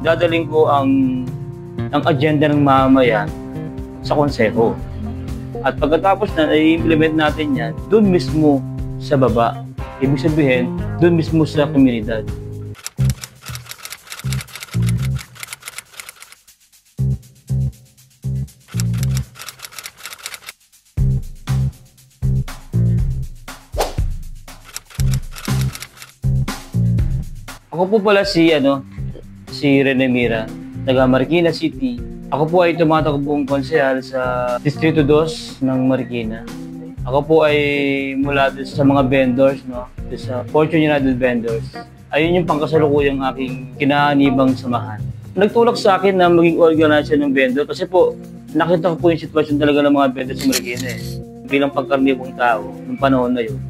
dadaling ko ang agenda ng mamamayan sa konseho. At pagkatapos na i-implement natin yan, doon mismo sa baba. Ibig sabihin, doon mismo sa komunidad. Ako po pala si Rene Mira, taga Marikina City. Ako po ay tumatakbong konsehal sa Distrito 2 ng Marikina. Ako po ay mula sa mga vendors, sa Fortune United Vendors. Ayun yung pangkasalukuyang aking kinaanibang samahan. Nagtulak sa akin na maging organizer ng vendor kasi po nakita ko po yung sitwasyon talaga ng mga vendors sa Marikina bilang pagkarnibong tao ng panahon na yun.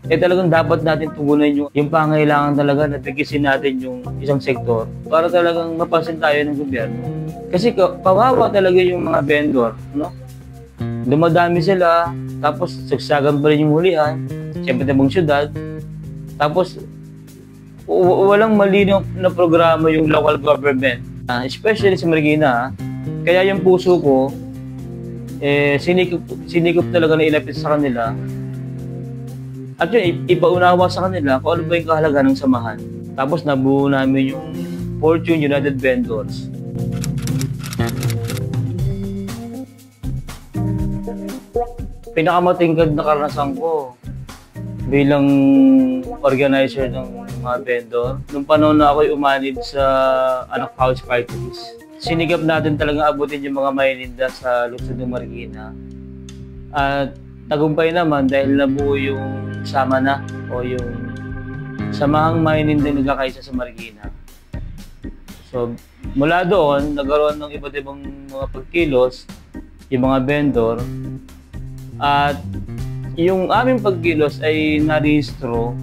Talagang dapat natin tugunan yung pangailangan talaga na tigisin natin yung isang sektor para talagang mapansin tayo ng gobyerno. Kasi kawawa talaga yung mga vendor, no? Dumadami sila, tapos sagsagan pa rin yung hulihan, siyempre tabang syudad, tapos walang malinaw na programa yung local government, especially sa Marikina. Kaya yung puso ko, sinikop talaga na ilapit sa kanila. At yun, ipaunawa sa kanila kung ano ba yung kahalaga ng samahan. Tapos nabuo namin yung Fortune United Vendors. Pinakamatingkad na karanasan ko bilang organizer ng mga vendor. Nung panahon na ako'y umanib sa Anak House Parties, sinigap natin talagang abutin yung mga mayininda sa lungsod ng Marikina. At tagumpay naman dahil nabuo yung sama na o yung samahang mayininda nagkakaisa sa Marikina. So, mula doon, nagkaroon ng iba't ibang mga pagkilos, yung mga vendor, at yung aming pagkilos ay narehistro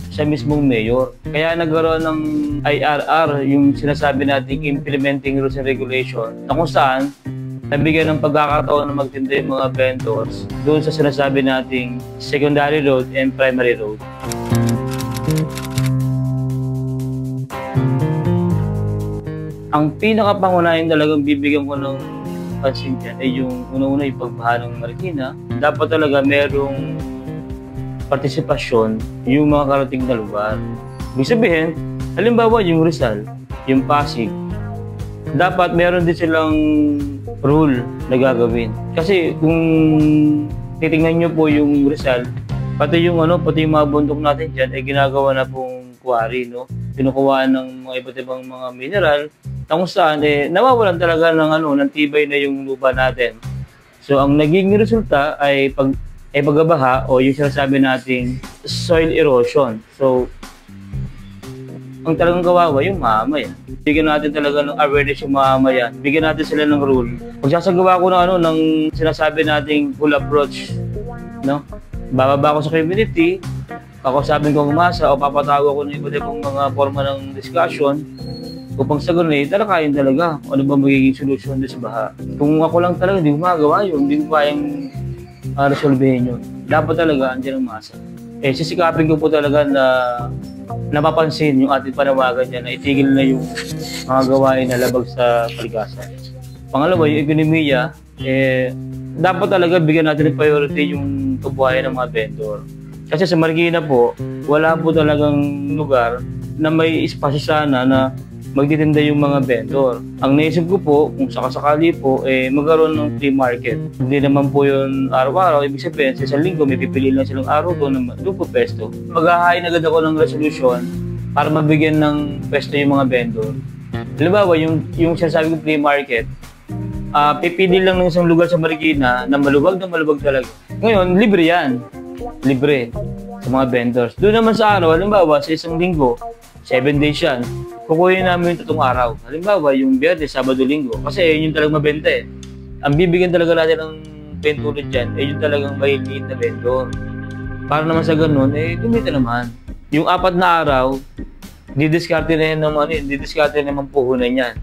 sa mismong mayor. Kaya nagkaroon ng IRR, yung sinasabi nating Implementing Rules and Regulation, na kung saan nabigyan ng pagkakataon na magtinda yung mga vendors doon sa sinasabi nating secondary road and primary road. Ang pinakapangunahin talagang bibigyan ko ng pansin dyan ay yung una-una yung pagbaha ng Marikina. Dapat talaga merong partisipasyon yung mga karating na lugar. Ibig sabihin, halimbawa yung Rizal, yung Pasig, dapat meron din silang rule na gagawin. Kasi kung titingnan nyo po yung Rizal, pati yung mga bundok natin dyan ay ginagawa na pong quarry, no? Pinukuhaan ng mga iba't ibang mga mineral na kung saan nawawalan talaga ng tibay na yung lupa natin. So ang naging resulta ay pagbabaha o yung sinasabi nating soil erosion. So ang talagang kawawa yung mamamayan. Bigyan natin talaga ng awareness yung mamamayan. Bigyan natin sila ng rule. Kung sasagawa ko ng sinasabi nating full approach, no? Bababa ko sa community, kakusapin ko umasa o papatawa ko ng iba't ibang mga forma ng discussion upang sa ganun talakayin talaga ano ba magiging solusyon sa baha. Kung ako lang talaga, hindi ko magawa yun, hindi ko kayang resolvehin yun. Dapat talaga andyan ang masa. Sisikapin ko po talaga na napapansin yung ating panawagan niya na itigil na yung mga gawain na labag sa kalikasan. Pangalawa, yung ekonomiya, dapat talaga bigyan natin ng priority yung kabuhayan ng mga vendor. Kasi sa Marikina po, wala po talagang lugar na may espasyo sana na magtitinda yung mga vendor. Ang naisip ko po, kung sakasakali po, magkaroon ng free market. Hindi naman po yun araw-araw. Ibig sabihin, sa isang linggo, may pipili lang silang araw doon po pesto. Maghahain agad ako ng resolution para mabigyan ng pesto yung mga vendor. Halimbawa, yung sinasabi kong free market, pipili lang ng isang lugar sa Marikina na maluwag talaga. Ngayon, libre yan. Libre sa mga vendors. Doon naman sa araw, halimbawa, sa isang linggo, 7 days yan, kukuhin namin yung 3 araw. Halimbawa, yung Biyernes, Sabado, Linggo. Kasi yun talagang mabenta Ang bibigyan talaga natin ng pentulot dyan, yun talagang may liit na vendor. Para naman sa ganun, kumita naman. Yung 4 na araw, didiskarte na yan naman, didiskarte naman puhunan yan.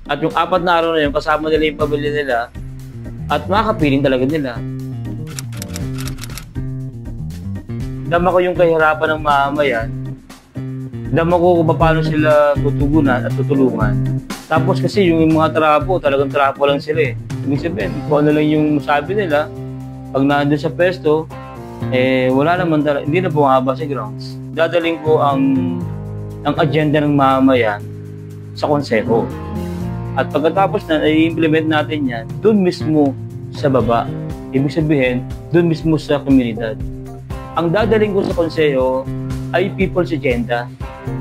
At yung 4 na araw na yun, kasama nila yung pamilya nila, at makakapiling talaga nila. Dama ko yung kahirapan ng mamamayan. Dama ko kung paano sila tutugunan at tutulungan. Tapos kasi yung mga trapo, talagang trapo lang sila eh. Ibig sabihin, kung ano lang yung sabi nila, pag nandun sa pwesto, wala naman talaga, hindi na bumaba sa grounds. Dadaling ko ang agenda ng mamamayan sa konseho. At pagkatapos na, i-implement natin yan, doon mismo sa baba. Ibig sabihin, doon mismo sa komunidad. Ang dadaling ko sa konseho ay people's agenda.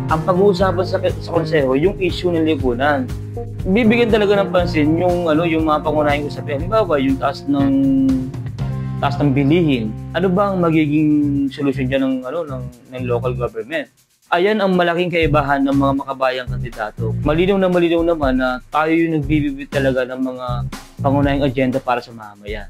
Ang pag-uusapan sa konseho, yung issue ng lipunan. Bibigyan talaga ng pansin yung mga pangunahing usapin. Halimbawa, yung taas ng bilihin. Ano ba ang magiging solusyon dyan ng local government? Ayan ang malaking kaibahan ng mga makabayang kandidato. Malinaw naman na tayo yung nagbibigay talaga ng mga pangunahing agenda para sa mamamayan.